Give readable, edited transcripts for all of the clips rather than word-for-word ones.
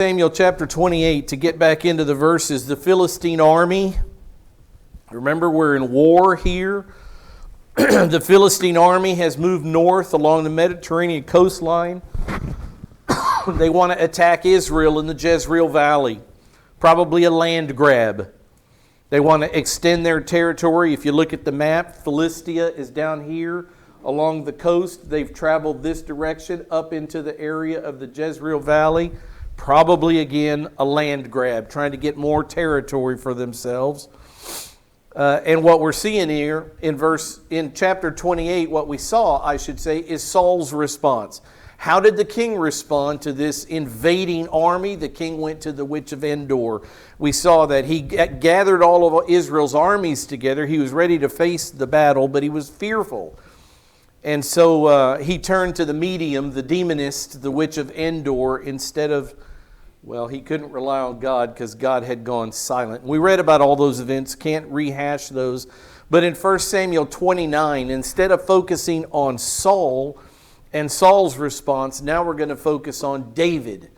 Samuel chapter 28, to get back into the verses, the Philistine army, remember we're in war here. The Philistine army has moved north along the Mediterranean coastline. They want to attack Israel in the Jezreel Valley, probably a land grab. They want to extend their territory. If you look at the map, Philistia is down here along the coast. They've traveled this direction up into the area of the Jezreel Valley. Probably, again, a land grab, trying to get more territory for themselves. And what we're seeing here in chapter 28, what we saw, I should say, is Saul's response. How did the king respond to this invading army? The king went to the witch of Endor. We saw that he gathered all of Israel's armies together. He was ready to face the battle, but he was fearful. And so he turned to the medium, the demonist, the witch of Endor, instead of, well, he couldn't rely on God because God had gone silent. We read about all those events, can't rehash those. But in 1 Samuel 29, instead of focusing on Saul and Saul's response, now we're going to focus on David.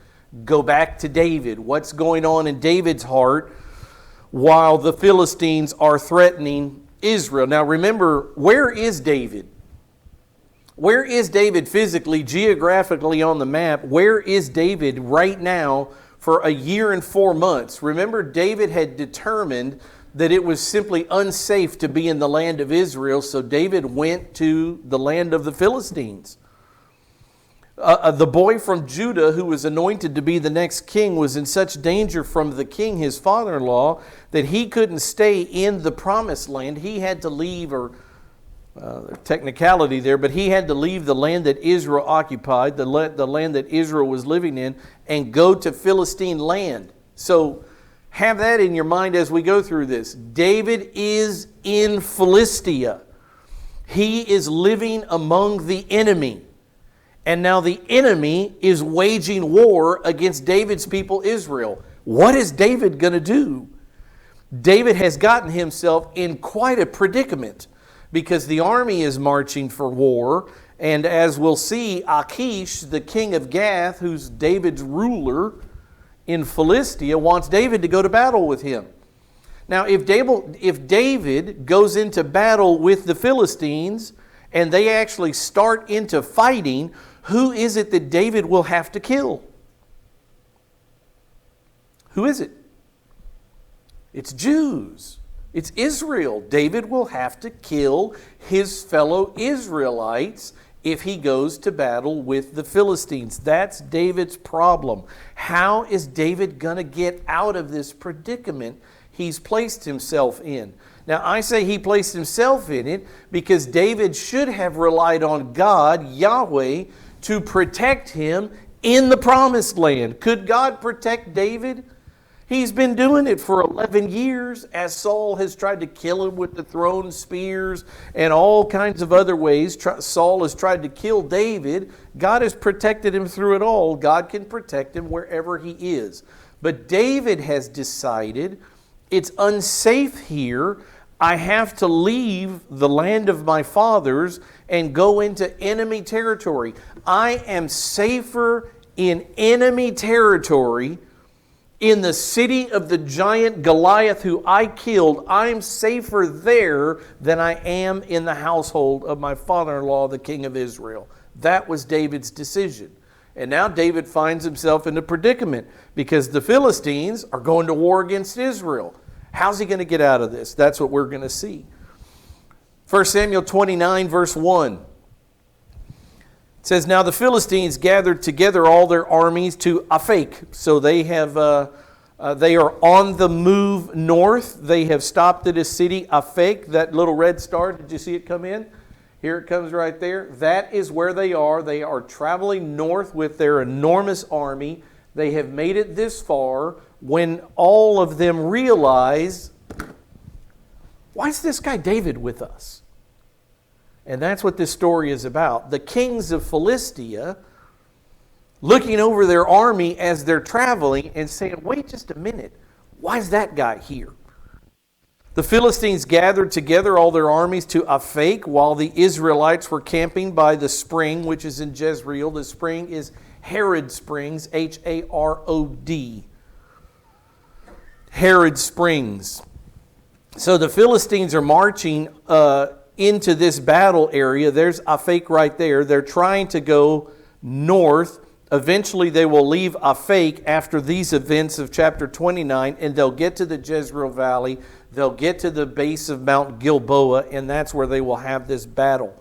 Go back to David. What's going on in David's heart while the Philistines are threatening Israel? Now remember, where is David? Where is David physically, geographically on the map? Where is David right now for a year and 4 months? Remember, David had determined that it was simply unsafe to be in the land of Israel, so David went to the land of the Philistines. The boy from Judah who was anointed to be the next king was in such danger from the king, his father-in-law, that he couldn't stay in the promised land. He had to leave, or technicality there, but he had to leave the land that Israel occupied, the land that Israel was living in, and go to Philistine land. So have that in your mind as we go through this. David is in Philistia. He is living among the enemy. And now the enemy is waging war against David's people, Israel. What is David going to do? David has gotten himself in quite a predicament, because the army is marching for war, and as we'll see, Achish, the king of Gath, who's David's ruler in Philistia, wants David to go to battle with him. Now, if David goes into battle with the Philistines, and they actually start into fighting, who is it that David will have to kill? Who is it? It's Jews. It's Israel. David will have to kill his fellow Israelites if he goes to battle with the Philistines. That's David's problem. How is David going to get out of this predicament he's placed himself in? Now, I say he placed himself in it because David should have relied on God, Yahweh, to protect him in the promised land. Could God protect David? He's been doing it for 11 years as Saul has tried to kill him with the thrown spears and all kinds of other ways. Saul has tried to kill David. God has protected him through it all. God can protect him wherever he is. But David has decided it's unsafe here. I have to leave the land of my fathers and go into enemy territory. I am safer in enemy territory, in the city of the giant Goliath who I killed. I'm safer there than I am in the household of my father-in-law, the king of Israel. That was David's decision. And now David finds himself in a predicament because the Philistines are going to war against Israel. How's he going to get out of this? That's what we're going to see. 1 Samuel 29, verse 1. It says, now the Philistines gathered together all their armies to Aphek. So they are on the move north. They have stopped at a city, Aphek. That little red star, did you see it come in? Here it comes right there. That is where they are. They are traveling north with their enormous army. They have made it this far when all of them realize, why is this guy David with us? And that's what this story is about. The kings of Philistia looking over their army as they're traveling and saying, wait just a minute, why is that guy here? The Philistines gathered together all their armies to Aphek while the Israelites were camping by the spring, which is in Jezreel. The spring is Harod Springs, Harod. Harod Springs. So the Philistines are marching into this battle area. There's Aphek right there. They're trying to go north. Eventually they will leave Aphek after these events of chapter 29, and they'll get to the Jezreel Valley. They'll get to the base of Mount Gilboa, and that's where they will have this battle.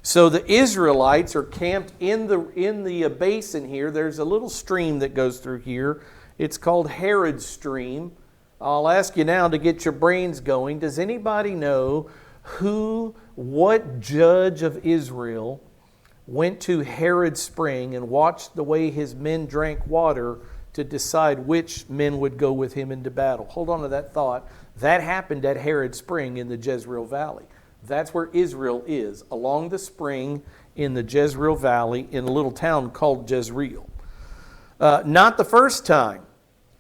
So the Israelites are camped in the basin here. There's a little stream that goes through here. It's called Harod Stream. I'll ask you now to get your brains going. Does anybody know what judge of Israel went to Harod Spring and watched the way his men drank water to decide which men would go with him into battle? Hold on to that thought. That happened at Harod Spring in the Jezreel Valley. That's where Israel is, along the spring in the Jezreel Valley in a little town called Jezreel. Not the first time.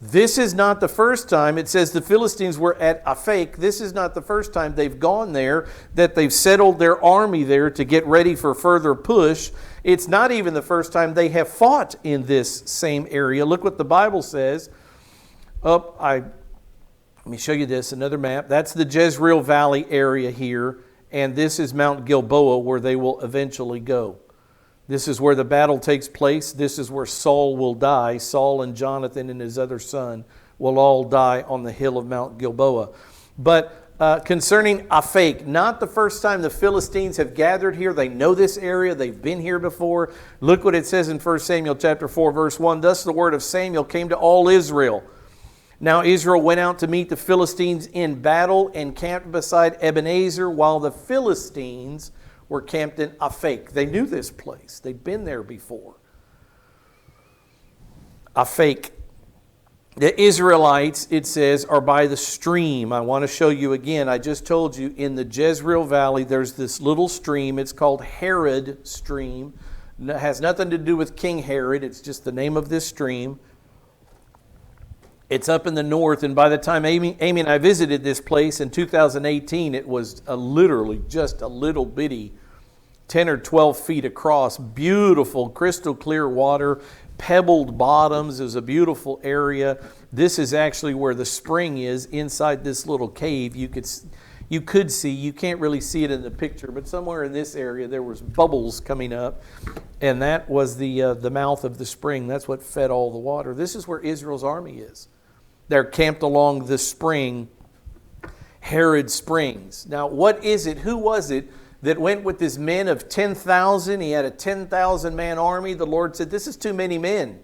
This is not the first time. It says the Philistines were at Aphek. This is not the first time they've gone there, that they've settled their army there to get ready for further push. It's not even the first time they have fought in this same area. Look what the Bible says. Let me show you this, another map. That's the Jezreel Valley area here, and this is Mount Gilboa where they will eventually go. This is where the battle takes place. This is where Saul will die. Saul and Jonathan and his other son will all die on the hill of Mount Gilboa. But concerning Aphek, not the first time the Philistines have gathered here. They know this area. They've been here before. Look what it says in 1 Samuel chapter 4, verse 1. Thus the word of Samuel came to all Israel. Now Israel went out to meet the Philistines in battle and camped beside Ebenezer, while the Philistines were camped in Aphek. They knew this place. They'd been there before. Aphek. The Israelites, it says, are by the stream. I want to show you again. I just told you in the Jezreel Valley, there's this little stream. It's called Harod Stream. It has nothing to do with King Herod. It's just the name of this stream. It's up in the north, and by the time Amy and I visited this place in 2018, it was literally just a little bitty 10 or 12 feet across. Beautiful, crystal clear water, pebbled bottoms. It was a beautiful area. This is actually where the spring is, inside this little cave. You could see, you can't really see it in the picture, but somewhere in this area there was bubbles coming up, and that was the mouth of the spring. That's what fed all the water. This is where Israel's army is. They're camped along the spring, Harod Springs. Now, what is it? Who was it that went with his men of 10,000? He had a 10,000 man army. The Lord said, this is too many men.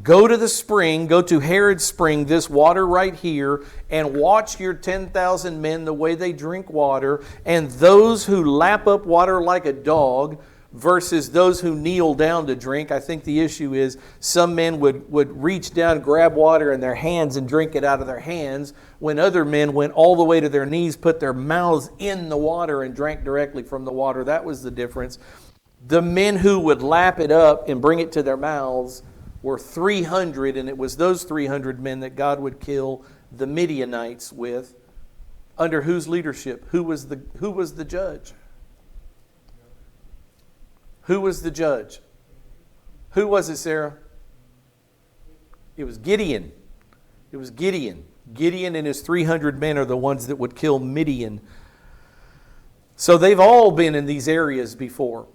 Go to the spring, go to Harod Spring, this water right here, and watch your 10,000 men the way they drink water, and those who lap up water like a dog versus those who kneel down to drink. I think the issue is some men would reach down, grab water in their hands and drink it out of their hands, when other men went all the way to their knees, put their mouths in the water and drank directly from the water. That was the difference. The men who would lap it up and bring it to their mouths were 300, and it was those 300 men that God would kill the Midianites with. Under whose leadership? Who was the judge? Who was the judge? Who was it, Sarah? It was Gideon. It was Gideon. Gideon and his 300 men are the ones that would kill Midian. So they've all been in these areas before.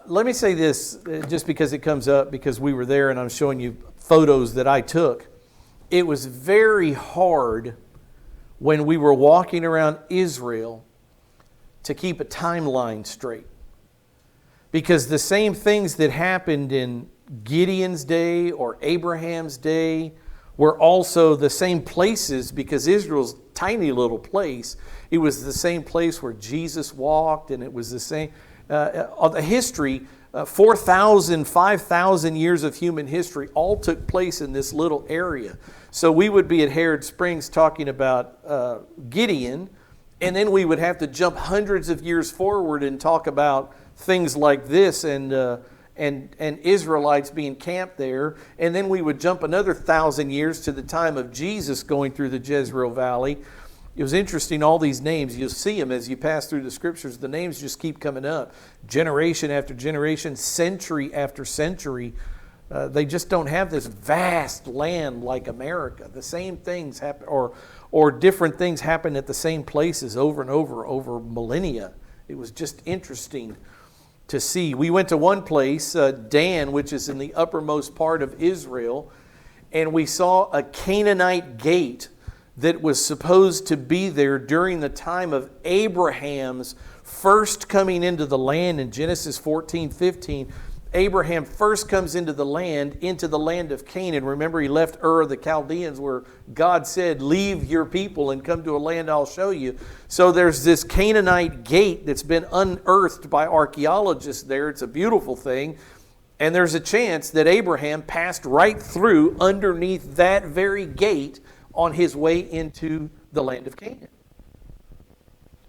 Let me say this, just because it comes up, because we were there and I'm showing you photos that I took. It was very hard when we were walking around Israel to keep a timeline straight. Because the same things that happened in Gideon's day or Abraham's day were also the same places, because Israel's a tiny little place. It was the same place where Jesus walked, and it was the same. The history, 4,000, 5,000 years of human history all took place in this little area. So we would be at Harod Springs talking about Gideon, and then we would have to jump hundreds of years forward and talk about things like this and Israelites being camped there. And then we would jump another 1,000 years to the time of Jesus going through the Jezreel Valley. It was interesting, all these names, you'll see them as you pass through the scriptures. The names just keep coming up. Generation after generation, century after century. They just don't have this vast land like America. The same things happen, or different things happen at the same places over and over millennia. It was just interesting to see. We went to one place, Dan, which is in the uppermost part of Israel, and we saw a Canaanite gate that was supposed to be there during the time of Abraham's first coming into the land in Genesis 14:15. Abraham first comes into the land of Canaan. Remember, he left Ur of the Chaldeans where God said, leave your people and come to a land I'll show you. So there's this Canaanite gate that's been unearthed by archaeologists there. It's a beautiful thing. And there's a chance that Abraham passed right through underneath that very gate on his way into the land of Canaan.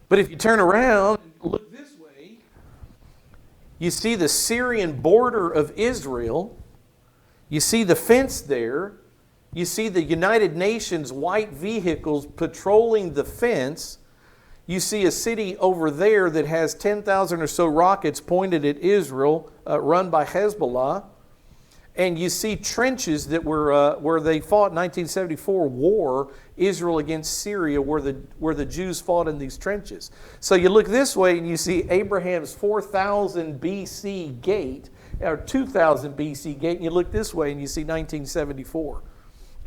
But if you turn around and look this way, you see the Syrian border of Israel. You see the fence there. You see the United Nations white vehicles patrolling the fence. You see a city over there that has 10,000 or so rockets pointed at Israel, run by Hezbollah. And you see trenches that were where they fought in 1974 war, Israel against Syria, where the Jews fought in these trenches. So you look this way and you see Abraham's 4000 BC gate, or 2000 BC gate, and you look this way and you see 1974.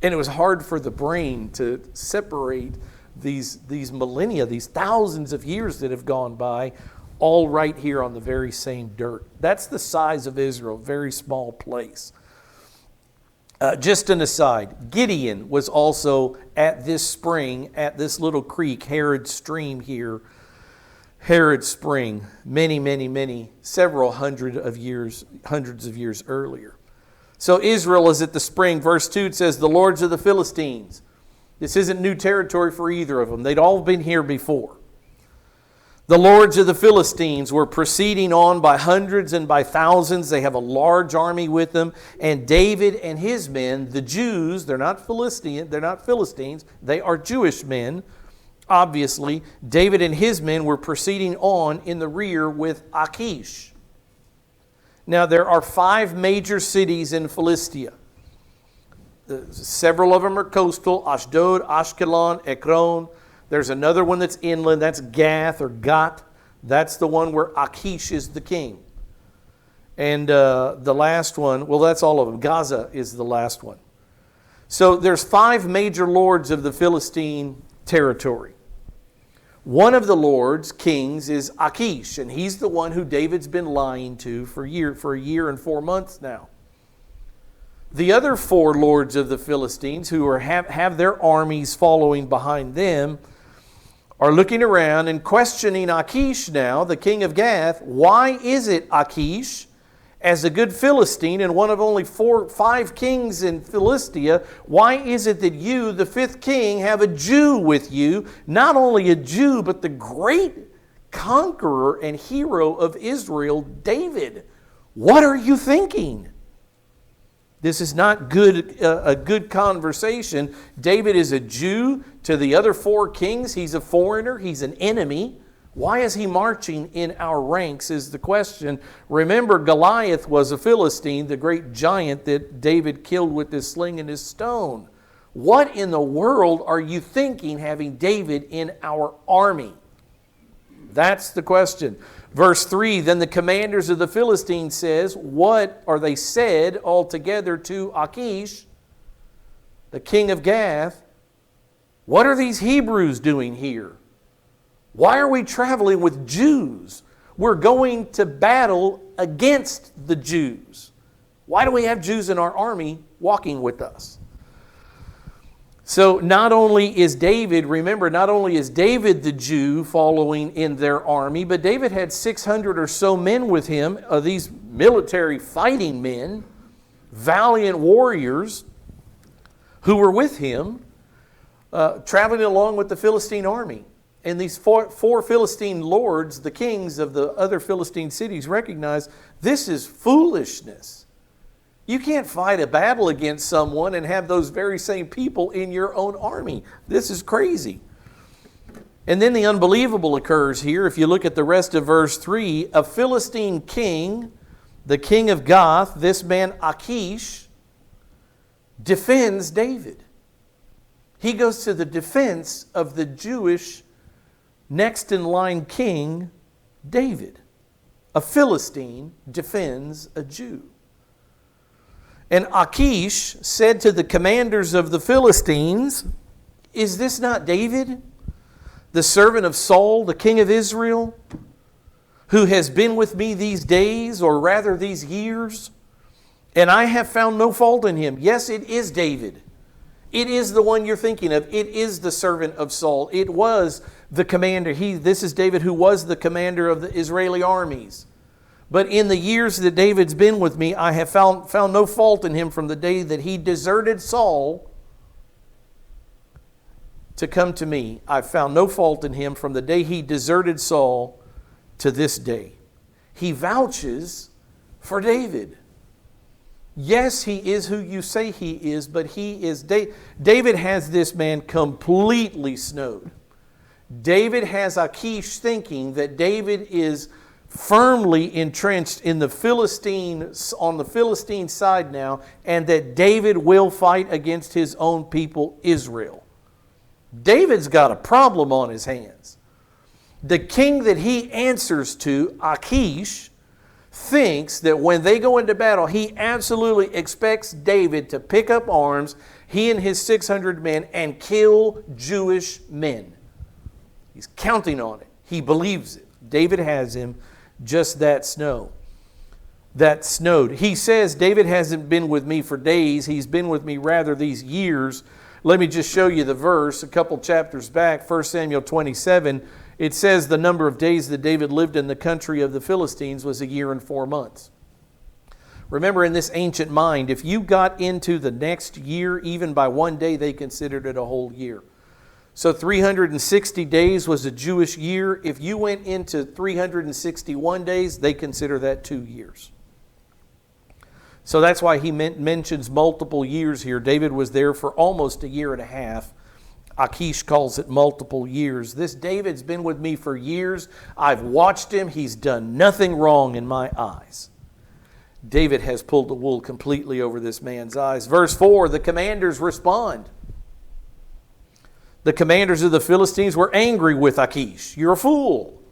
And it was hard for the brain to separate these millennia, these thousands of years that have gone by, all right here on the very same dirt. That's the size of Israel, very small place. Just an aside, Gideon was also at this spring, at this little creek, Harod Stream here, Harod Spring, several hundreds of years earlier. So Israel is at the spring. Verse 2 it says, the lords of the Philistines. This isn't new territory for either of them. They'd all been here before. The lords of the Philistines were proceeding on by hundreds and by thousands. They have a large army with them. And David and his men, the Jews, they're not Philistines, they are Jewish men. Obviously, David and his men were proceeding on in the rear with Achish. Now, there are 5 major cities in Philistia. Several of them are coastal: Ashdod, Ashkelon, Ekron. There's another one that's inland. That's Gath or Gat. That's the one where Achish is the king. And the last one, well, that's all of them. Gaza is the last one. So there's 5 major lords of the Philistine territory. One of the lords, kings, is Achish, and he's the one who David's been lying to for a year and 4 months now. The other 4 lords of the Philistines, who have their armies following behind them, are looking around and questioning Achish now, the king of Gath. Why is it, Achish, as a good Philistine and one of only 5 kings in Philistia, why is it that you, the 5th king, have a Jew with you? Not only a Jew, but the great conqueror and hero of Israel, David. What are you thinking? This is not a good conversation. David is a Jew. To the other 4 kings, he's a foreigner. He's an enemy. Why is he marching in our ranks is the question. Remember, Goliath was a Philistine, the great giant that David killed with his sling and his stone. What in the world are you thinking having David in our army? That's the question. Verse 3, then the commanders of the Philistines said all together to Achish, the king of Gath, what are these Hebrews doing here? Why are we traveling with Jews? We're going to battle against the Jews. Why do we have Jews in our army walking with us? So not only is David the Jew following in their army, but David had 600 or so men with him, these military fighting men, valiant warriors who were with him, traveling along with the Philistine army. And these four Philistine lords, the kings of the other Philistine cities, recognize this is foolishness. You can't fight a battle against someone and have those very same people in your own army. This is crazy. And then the unbelievable occurs here. If you look at the rest of verse 3, a Philistine king, the king of Gath, this man Achish, defends David. He goes to the defense of the Jewish next in line king, David. A Philistine defends a Jew. And Achish said to the commanders of the Philistines, "Is this not David, the servant of Saul, the king of Israel, who has been with me these days, or rather these years? And I have found no fault in him." Yes, it is David. It is the one you're thinking of. It is the servant of Saul. It was the commander. This is David, who was the commander of the Israeli armies. But in the years that David's been with me, I have found no fault in him from the day that he deserted Saul to come to me. I've found no fault in him from the day he deserted Saul to this day. He vouches for David. Yes, he is who you say he is, but he is David has this man completely snowed. David has Achish thinking that David is firmly entrenched in the on the Philistine side now, and that David will fight against his own people, Israel. David's got a problem on his hands. The king that he answers to, Achish, thinks that when they go into battle, he absolutely expects David to pick up arms, he and his 600 men, and kill Jewish men. He's counting on it. He believes it. David has him just that snowed. He says, David hasn't been with me for days. He's been with me rather these years. Let me just show you the verse. A couple chapters back, 1 Samuel 27, it says the number of days that David lived in the country of the Philistines was 1 year and 4 months. Remember, in this ancient mind, if you got into the next year, even by 1 day, they considered it a whole year. So 360 days was a Jewish year. If you went into 361 days, they consider that 2 years. So that's why he mentions multiple years here. David was there for almost 1.5 years. Achish calls it multiple years. This David's been with me for years. I've watched him. He's done nothing wrong in my eyes. David has pulled the wool completely over this man's eyes. Verse 4, the commanders respond. The commanders of the Philistines were angry with Achish. You're a fool.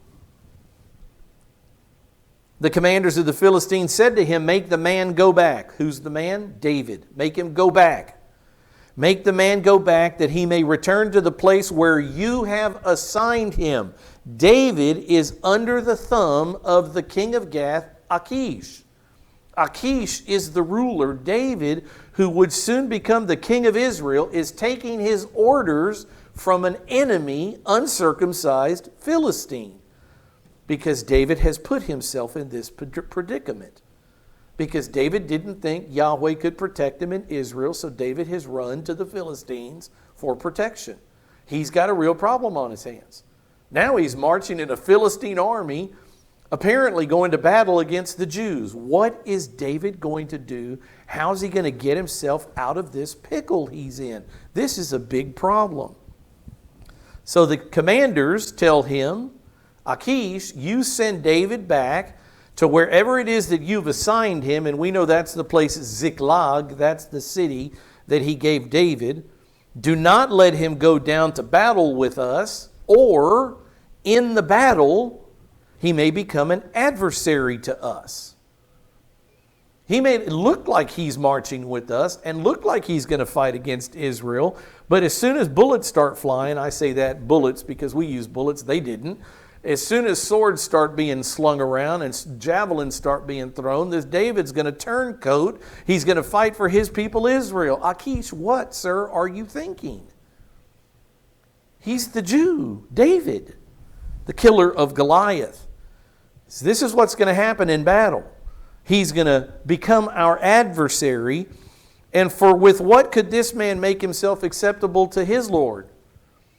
The commanders of the Philistines said to him, make the man go back. Who's the man? David. Make him go back. Make the man go back that he may return to the place where you have assigned him. David is under the thumb of the king of Gath, Achish. Achish is the ruler. David, who would soon become the king of Israel, is taking his orders from an enemy, uncircumcised Philistine. Because David has put himself in this predicament. Because David didn't think Yahweh could protect him in Israel, so David has run to the Philistines for protection. He's got a real problem on his hands. Now he's marching in a Philistine army, apparently going to battle against the Jews. What is David going to do? How's he going to get himself out of this pickle he's in? This is a big problem. So the commanders tell him, Achish, you send David back to wherever it is that you've assigned him, and we know that's the place Ziklag, that's the city that he gave David. Do not let him go down to battle with us, or in the battle he may become an adversary to us. He may look like he's marching with us and look like he's going to fight against Israel, but as soon as bullets start flying, I say that bullets because we use bullets, they didn't. As soon as swords start being slung around and javelins start being thrown, this David's going to turn coat. He's going to fight for his people Israel. Achish, what, sir, are you thinking? He's the Jew, David, the killer of Goliath. So this is what's going to happen in battle. He's going to become our adversary. And for with what could this man make himself acceptable to his Lord?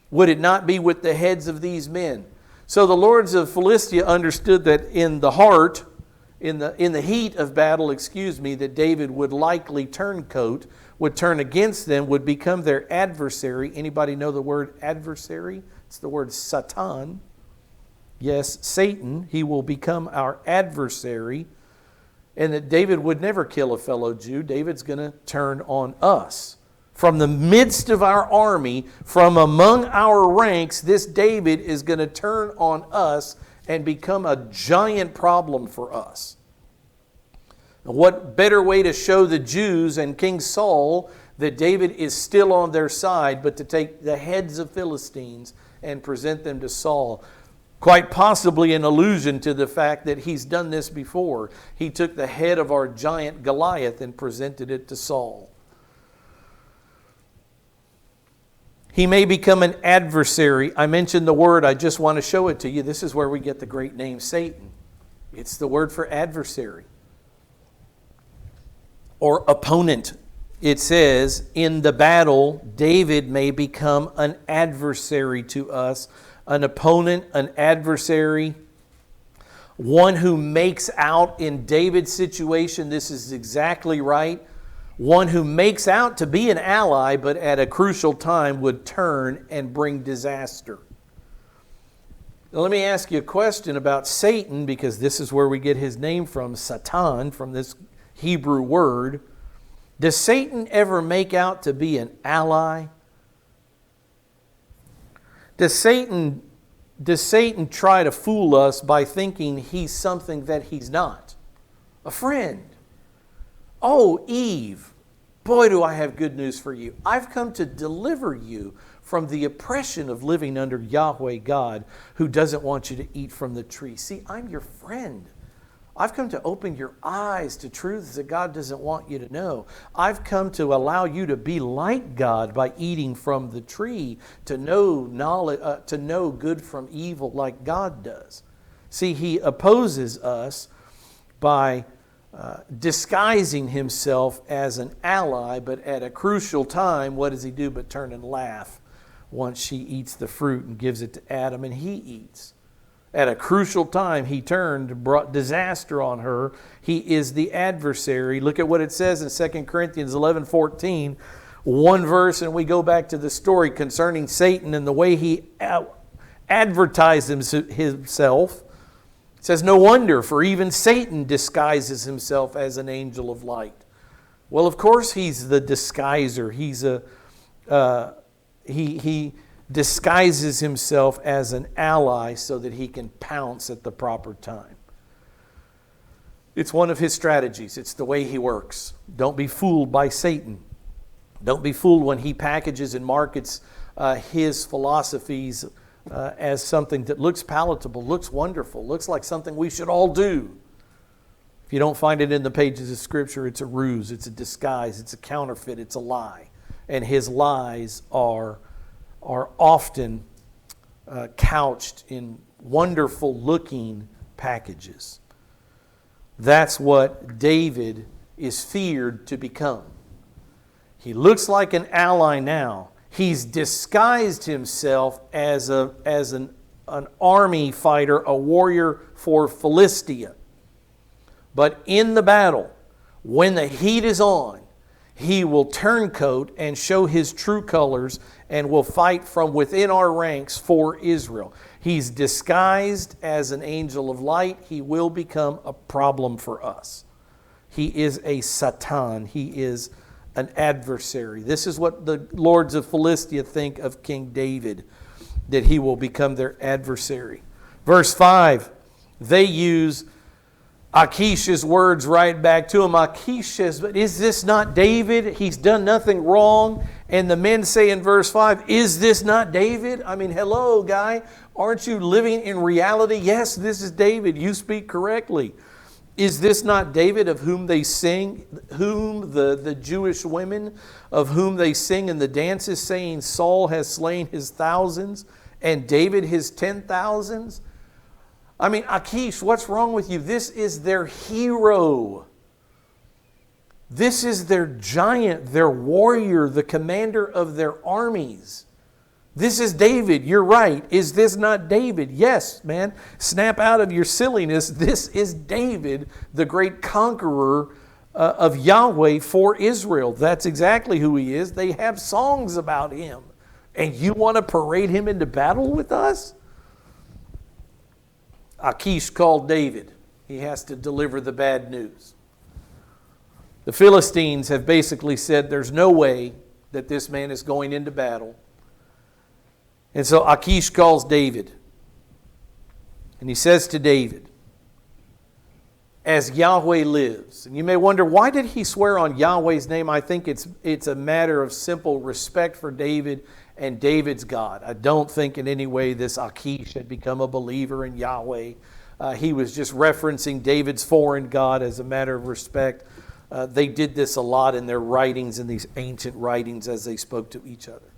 Would it not be with the heads of these men? So the lords of Philistia understood that in the heat of battle, that David would likely turn coat, would turn against them, would become their adversary. Anybody know the word adversary? It's the word Satan. Yes, Satan. He will become our adversary. And that David would never kill a fellow Jew. David's going to turn on us. From the midst of our army, from among our ranks, this David is going to turn on us and become a giant problem for us. What better way to show the Jews and King Saul that David is still on their side but to take the heads of Philistines and present them to Saul? Quite possibly an allusion to the fact that he's done this before. He took the head of our giant Goliath and presented it to Saul. He may become an adversary. I mentioned the word, I just want to show it to you. This is where we get the great name Satan. It's the word for adversary or opponent. It says, in the battle, David may become an adversary to us. An opponent, an adversary, one who makes out in David's situation, this is exactly right. One who makes out to be an ally, but at a crucial time would turn and bring disaster. Now, let me ask you a question about Satan, because this is where we get his name from, Satan, from this Hebrew word. Does Satan ever make out to be an ally? Does Satan try to fool us by thinking he's something that he's not? A friend. Oh, Eve, boy, do I have good news for you. I've come to deliver you from the oppression of living under Yahweh God, who doesn't want you to eat from the tree. See, I'm your friend. I've come to open your eyes to truths that God doesn't want you to know. I've come to allow you to be like God by eating from the tree, to know knowledge, to know good from evil like God does. See, he opposes us by disguising himself as an ally, but at a crucial time, what does he do but turn and laugh once she eats the fruit and gives it to Adam and he eats? At a crucial time, he turned and brought disaster on her. He is the adversary. Look at what it says in 2 Corinthians 11:14. One verse, and we go back to the story concerning Satan and the way he advertised himself. It says, no wonder, for even Satan disguises himself as an angel of light. Well, of course, he's the disguiser. He disguises himself as an ally so that he can pounce at the proper time. It's one of his strategies. It's the way he works. Don't be fooled by Satan. Don't be fooled when he packages and markets his philosophies as something that looks palatable, looks wonderful, looks like something we should all do. If you don't find it in the pages of Scripture, it's a ruse, it's a disguise, it's a counterfeit, it's a lie. And his lies are often couched in wonderful looking packages. That's what David is feared to become. He looks like an ally now. He's disguised himself as an army fighter, a warrior for Philistia. But in the battle, when the heat is on, he will turncoat and show his true colors and will fight from within our ranks for Israel. He's disguised as an angel of light. He will become a problem for us. He is a Satan. He is an adversary. This is what the lords of Philistia think of King David, that he will become their adversary. Verse 5, they use Achish's words right back to him. Achish says, but is this not David? He's done nothing wrong. And the men say in verse 5, is this not David? I mean, hello, guy. Aren't you living in reality? Yes, this is David. You speak correctly. Is this not David of whom they sing, whom the Jewish women, of whom they sing in the dances, saying, Saul has slain his thousands and David his 10,000s? I mean, Achish, what's wrong with you? This is their hero. This is their giant, their warrior, the commander of their armies. This is David. You're right. Is this not David? Yes, man. Snap out of your silliness. This is David, the great conqueror of Yahweh for Israel. That's exactly who he is. They have songs about him. And you want to parade him into battle with us? Achish called David. He has to deliver the bad news. The Philistines have basically said there's no way that this man is going into battle. And so Achish calls David. And he says to David, as Yahweh lives. And you may wonder, why did he swear on Yahweh's name? I think it's a matter of simple respect for David and David's God. I don't think in any way this Achish had become a believer in Yahweh. He was just referencing David's foreign God as a matter of respect. They did this a lot in their writings, in these ancient writings, as they spoke to each other.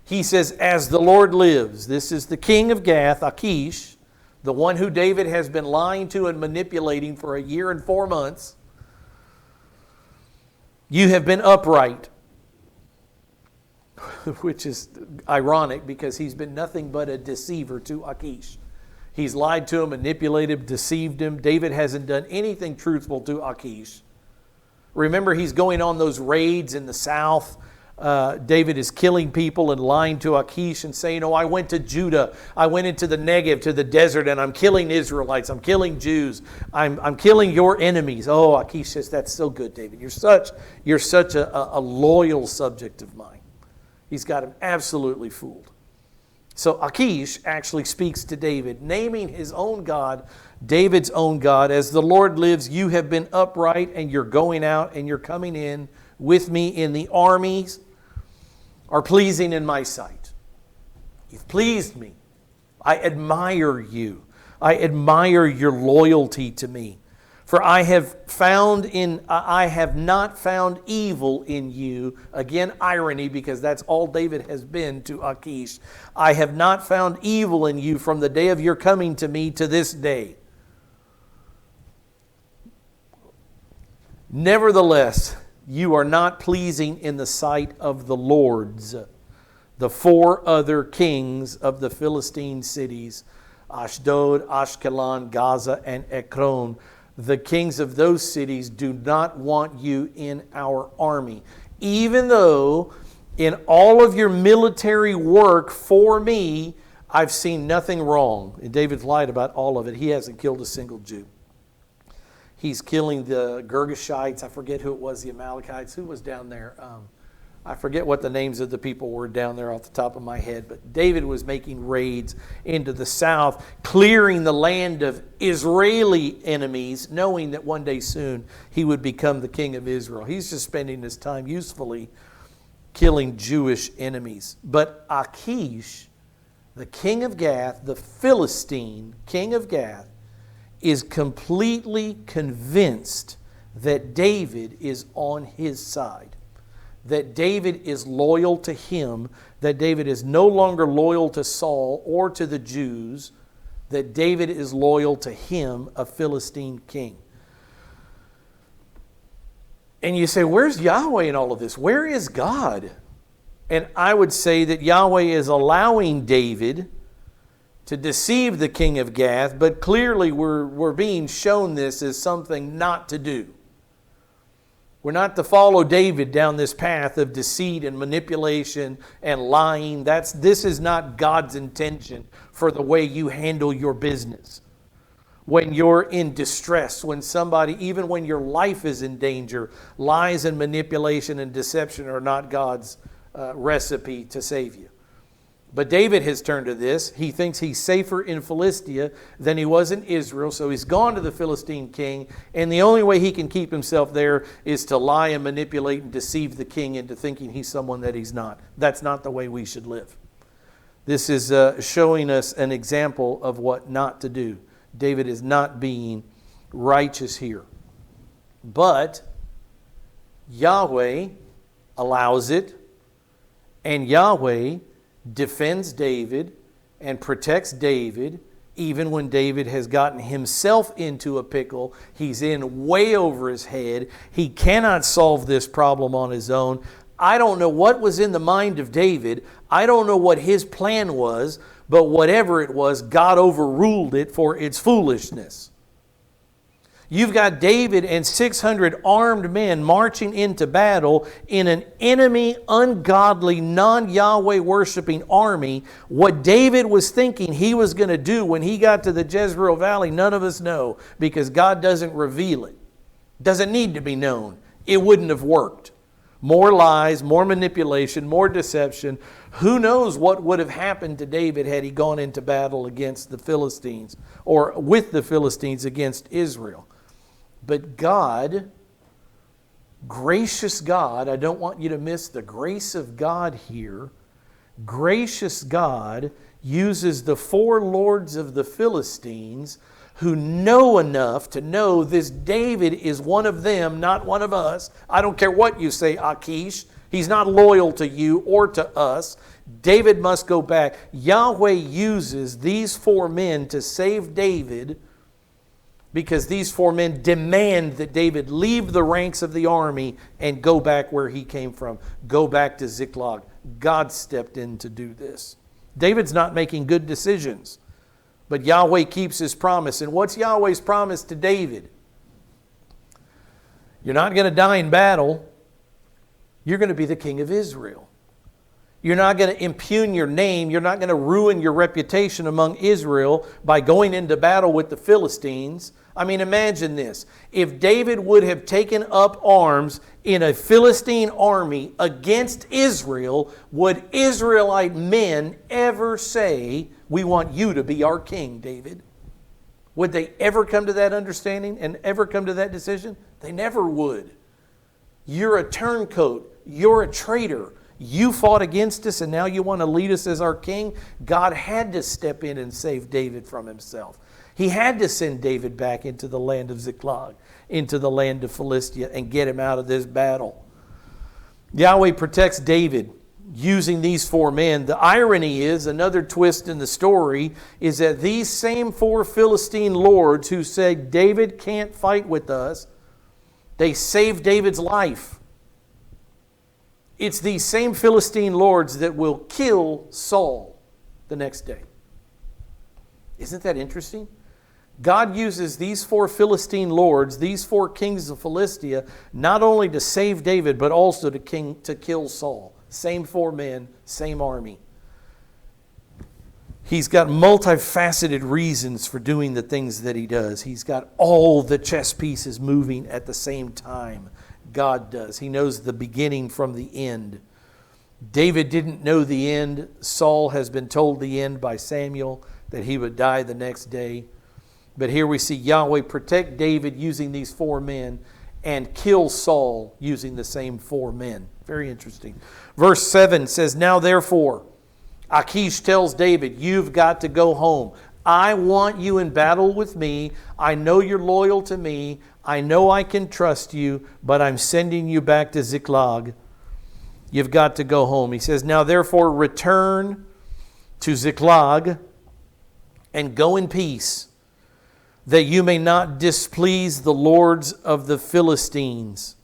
He says, as the Lord lives. This is the king of Gath, Achish, the one who David has been lying to and manipulating for 1 year and 4 months. You have been upright. Which is ironic because he's been nothing but a deceiver to Achish. He's lied to him, manipulated him, deceived him. David hasn't done anything truthful to Achish. Remember, he's going on those raids in the south. David is killing people and lying to Achish and saying, oh, I went to Judah. I went into the Negev, to the desert, and I'm killing Israelites. I'm killing Jews. I'm killing your enemies. Oh, Achish says, that's so good, David. You're such a loyal subject of mine. He's got him absolutely fooled. So Achish actually speaks to David, naming his own God, David's own God. As the Lord lives, you have been upright, and you're going out and you're coming in with me in the armies are pleasing in my sight. You've pleased me. I admire you. I admire your loyalty to me. For I have not found evil in you. Again, irony, because that's all David has been to Achish. I have not found evil in you from the day of your coming to me to this day. Nevertheless, you are not pleasing in the sight of the lords, the 4 other kings of the Philistine cities, Ashdod, Ashkelon, Gaza, and Ekron. The kings of those cities do not want you in our army. Even though in all of your military work for me, I've seen nothing wrong. And David's lied about all of it. He hasn't killed a single Jew. He's killing the Girgashites. I forget who it was, the Amalekites. Who was down there? I forget what the names of the people were down there off the top of my head. But David was making raids into the south, clearing the land of Israeli enemies, knowing that one day soon he would become the king of Israel. He's just spending his time usefully killing Jewish enemies. But Achish, the king of Gath, the Philistine king of Gath, is completely convinced that David is on his side, that David is loyal to him, that David is no longer loyal to Saul or to the Jews, that David is loyal to him, a Philistine king. And you say, where's Yahweh in all of this? Where is God? And I would say that Yahweh is allowing David to deceive the king of Gath, but clearly we're being shown this as something not to do. We're not to follow David down this path of deceit and manipulation and lying. This is not God's intention for the way you handle your business. When you're in distress, when somebody, even when your life is in danger, lies and manipulation and deception are not God's recipe to save you. But David has turned to this. He thinks he's safer in Philistia than he was in Israel. So he's gone to the Philistine king. And the only way he can keep himself there is to lie and manipulate and deceive the king into thinking he's someone that he's not. That's not the way we should live. This is showing us an example of what not to do. David is not being righteous here. But Yahweh allows it. And Yahweh defends David and protects David even when David has gotten himself into a pickle. He's in way over his head. He cannot solve this problem on his own. I don't know what was in the mind of David. I don't know what his plan was, but whatever it was, God overruled it for its foolishness. You've got David and 600 armed men marching into battle in an enemy, ungodly, non-Yahweh worshiping army. What David was thinking he was going to do when he got to the Jezreel Valley, none of us know, because God doesn't reveal it. Doesn't need to be known. It wouldn't have worked. More lies, more manipulation, more deception. Who knows what would have happened to David had he gone into battle against the Philistines or with the Philistines against Israel. But God, gracious God, I don't want you to miss the grace of God here. Gracious God uses the four lords of the Philistines who know enough to know this David is one of them, not one of us. I don't care what you say, Achish. He's not loyal to you or to us. David must go back. Yahweh uses these four men to save David because these four men demand that David leave the ranks of the army and go back where he came from. Go back to Ziklag. God stepped in to do this. David's not making good decisions. But Yahweh keeps His promise. And what's Yahweh's promise to David? You're not going to die in battle. You're going to be the king of Israel. You're not going to impugn your name. You're not going to ruin your reputation among Israel by going into battle with the Philistines. I mean, imagine this. If David would have taken up arms in a Philistine army against Israel, would Israelite men ever say, "We want you to be our king, David"? Would they ever come to that understanding and ever come to that decision? They never would. You're a turncoat. You're a traitor. You fought against us and now you want to lead us as our king? God had to step in and save David from himself. He had to send David back into the land of Ziklag, into the land of Philistia, and get him out of this battle. Yahweh protects David using these four men. The irony is, another twist in the story, is that these same four Philistine lords who said, David can't fight with us, they saved David's life. It's these same Philistine lords that will kill Saul the next day. Isn't that interesting? God uses these four Philistine lords, these four kings of Philistia, not only to save David, but also to kill Saul. Same four men, same army. He's got multifaceted reasons for doing the things that he does. He's got all the chess pieces moving at the same time. God does. He knows the beginning from the end. David didn't know the end. Saul has been told the end by Samuel, that he would die the next day. But here we see Yahweh protect David using these four men and kill Saul using the same four men. Very interesting. Verse 7 says, Now therefore, Achish tells David, you've got to go home. I want you in battle with me. I know you're loyal to me. I know I can trust you, but I'm sending you back to Ziklag. You've got to go home. He says, Now therefore return to Ziklag and go in peace, that you may not displease the lords of the Philistines.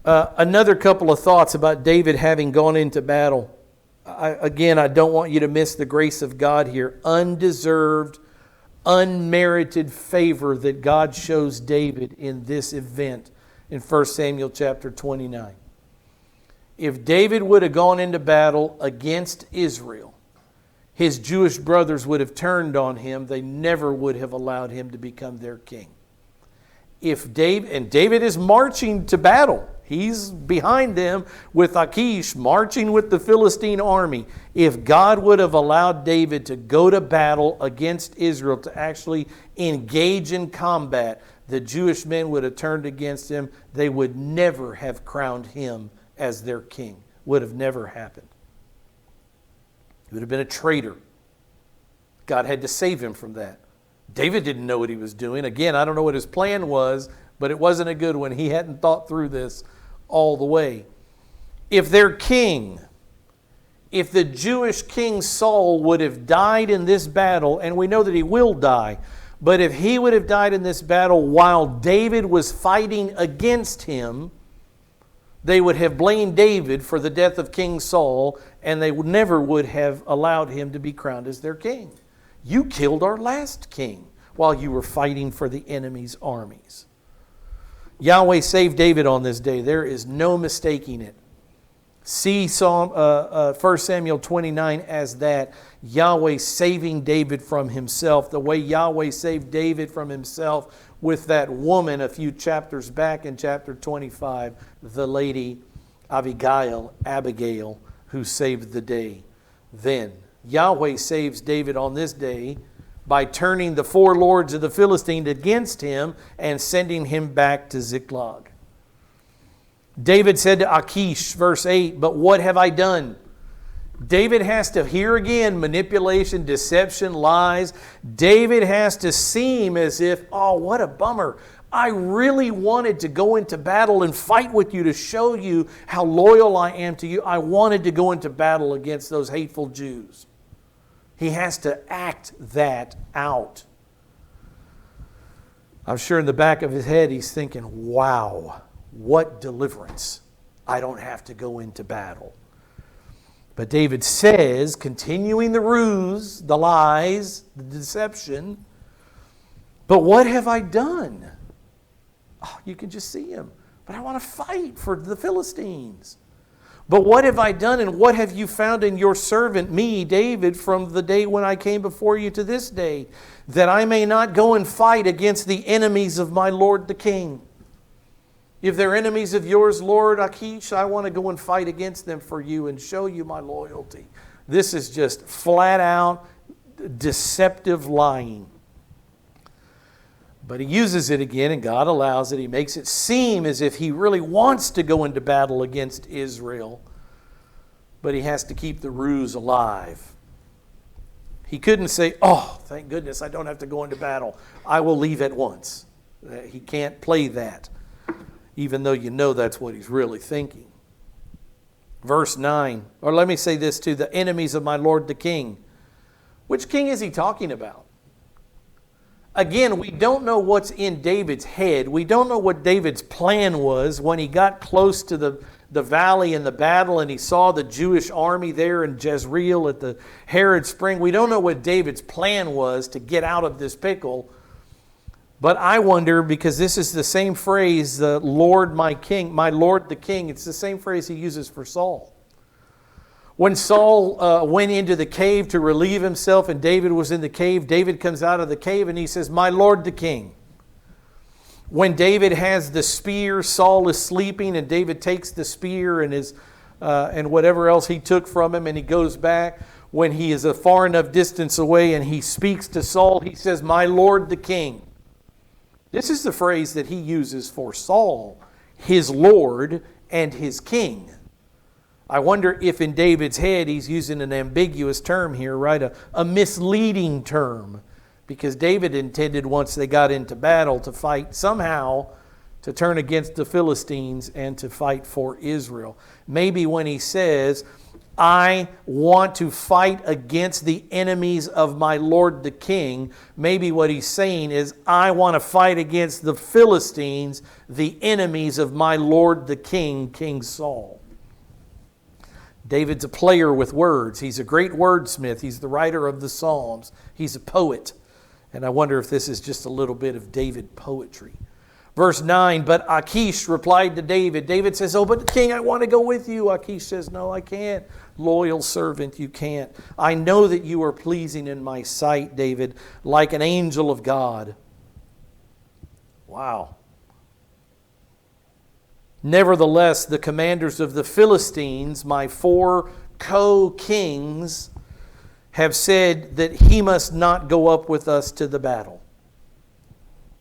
Another couple of thoughts about David having gone into battle. I don't want you to miss the grace of God here. Undeserved, unmerited favor that God shows David in this event in 1 Samuel chapter 29. If David would have gone into battle against Israel, his Jewish brothers would have turned on him. They never would have allowed him to become their king. David is marching to battle. He's behind them with Achish, marching with the Philistine army. If God would have allowed David to go to battle against Israel, to actually engage in combat, the Jewish men would have turned against him. They would never have crowned him as their king. Would have never happened. He would have been a traitor. God had to save him from that. David didn't know what he was doing. Again, I don't know what his plan was, but it wasn't a good one. He hadn't thought through this all the way. If their king, if the Jewish king Saul would have died in this battle, and we know that he will die, but if he would have died in this battle while David was fighting against him, they would have blamed David for the death of King Saul, and they never would have allowed him to be crowned as their king. You killed our last king. while you were fighting for the enemy's armies. Yahweh saved David on this day. There is no mistaking it. See 1 Samuel 29 as that. Yahweh saving David from himself. The way Yahweh saved David from himself with that woman a few chapters back in chapter 25. The lady Abigail, who saved the day. Then Yahweh saves David on this day by turning the four lords of the Philistines against him and sending him back to Ziklag. David said to Achish, verse 8, "But what have I done?" David has to hear again manipulation, deception, lies. David has to seem as if, oh, what a bummer. I really wanted to go into battle and fight with you to show you how loyal I am to you. I wanted to go into battle against those hateful Jews. He has to act that out. I'm sure in the back of his head he's thinking, wow, what deliverance. I don't have to go into battle. But David says, continuing the ruse, the lies, the deception, but what have I done? Oh, you can just see him. But I want to fight for the Philistines. But what have I done, and what have you found in your servant, me, David, from the day when I came before you to this day, that I may not go and fight against the enemies of my Lord the king? If they're enemies of yours, Lord Achish, I want to go and fight against them for you and show you my loyalty. This is just flat out deceptive lying. But he uses it again, and God allows it. He makes it seem as if he really wants to go into battle against Israel. But he has to keep the ruse alive. He couldn't say, oh, thank goodness I don't have to go into battle. I will leave at once. He can't play that, even though you know that's what he's really thinking. Verse 9, or let me say this too, the enemies of my Lord the king. Which king is he talking about? Again, we don't know what's in David's head. We don't know what David's plan was when he got close to the valley in the battle and he saw the Jewish army there in Jezreel at the Herod Spring. We don't know what David's plan was to get out of this pickle. But I wonder, because this is the same phrase, the Lord my king, my Lord the king, it's the same phrase he uses for Saul. When Saul went into the cave to relieve himself and David was in the cave, David comes out of the cave and he says, my Lord the king. When David has the spear, Saul is sleeping and David takes the spear and whatever else he took from him and he goes back. When he is a far enough distance away and he speaks to Saul, he says, my Lord the king. This is the phrase that he uses for Saul, his Lord and his king. I wonder if in David's head he's using an ambiguous term here, right? A misleading term. Because David intended once they got into battle to fight somehow to turn against the Philistines and to fight for Israel. Maybe when he says, I want to fight against the enemies of my Lord the king, maybe what he's saying is, I want to fight against the Philistines, the enemies of my Lord the king, King Saul. David's a player with words. He's a great wordsmith. He's the writer of the Psalms. He's a poet. And I wonder if this is just a little bit of David poetry. Verse 9, but Achish replied to David. David says, oh, but king, I want to go with you. Achish says, no, I can't. Loyal servant, you can't. I know that you are pleasing in my sight, David, like an angel of God. Wow. Nevertheless, the commanders of the Philistines, my 4 co-kings, have said that he must not go up with us to the battle.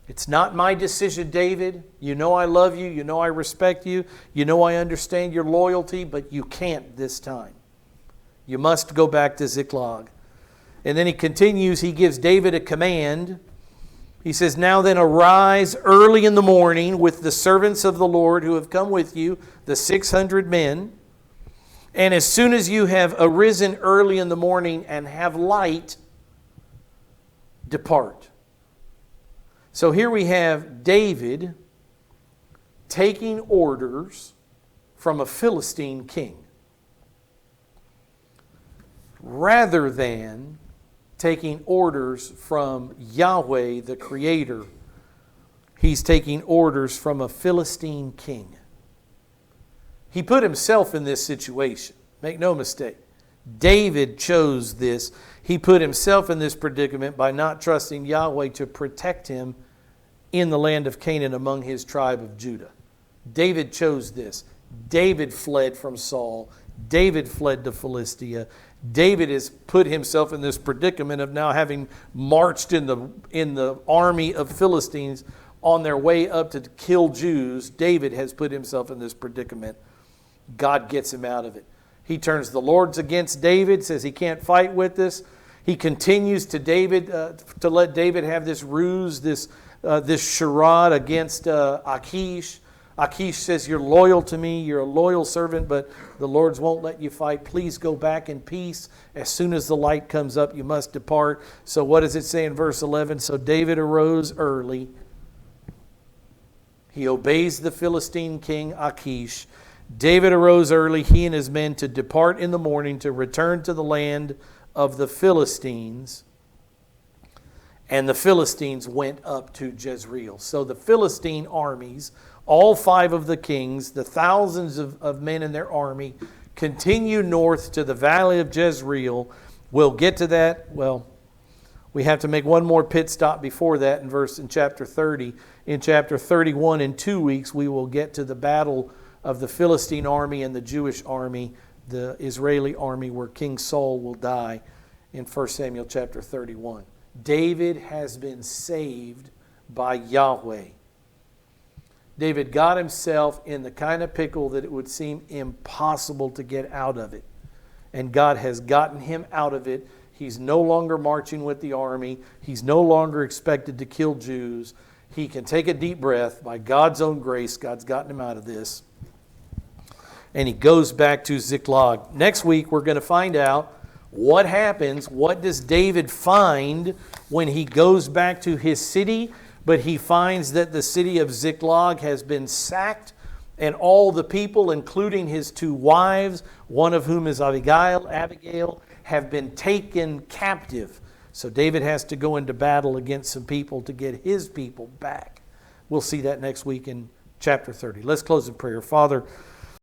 It's not my decision, David. You know I love you. You know I respect you. You know I understand your loyalty, but you can't this time. You must go back to Ziklag. And then he continues, he gives David a command. He says, now then arise early in the morning with the servants of the Lord who have come with you, the 600 men. And as soon as you have arisen early in the morning and have light, depart. So here we have David taking orders from a Philistine king, rather than taking orders from Yahweh, the Creator. He's taking orders from a Philistine king. He put himself in this situation. Make no mistake. David chose this. He put himself in this predicament by not trusting Yahweh to protect him in the land of Canaan among his tribe of Judah. David chose this. David fled from Saul. David fled to Philistia. David has put himself in this predicament of now having marched in the army of Philistines on their way up to kill Jews. David has put himself in this predicament. God gets him out of it. He turns the lords against David, says he can't fight with this. He continues to let David have this ruse, this charade against Achish. Achish says, you're loyal to me, you're a loyal servant, but the lords won't let you fight. Please go back in peace. As soon as the light comes up, you must depart. So what does it say in verse 11? So David arose early. He obeys the Philistine king Achish. David arose early, he and his men, to depart in the morning to return to the land of the Philistines. And the Philistines went up to Jezreel. So the Philistine armies, all 5 of the kings, the thousands of men in their army, continue north to the valley of Jezreel. We'll get to that. Well, we have to make one more pit stop before that in chapter 30. In chapter 31, in 2 weeks, we will get to the battle of the Philistine army and the Jewish army, the Israeli army, where King Saul will die in 1 Samuel chapter 31. David has been saved by Yahweh. David got himself in the kind of pickle that it would seem impossible to get out of it. And God has gotten him out of it. He's no longer marching with the army. He's no longer expected to kill Jews. He can take a deep breath. By God's own grace, God's gotten him out of this. And he goes back to Ziklag. Next week, we're going to find out what happens. What does David find when he goes back to his city? But he finds that the city of Ziklag has been sacked, and all the people, including his 2 wives, one of whom is Abigail, have been taken captive. So David has to go into battle against some people to get his people back. We'll see that next week in chapter 30. Let's close in prayer. Father,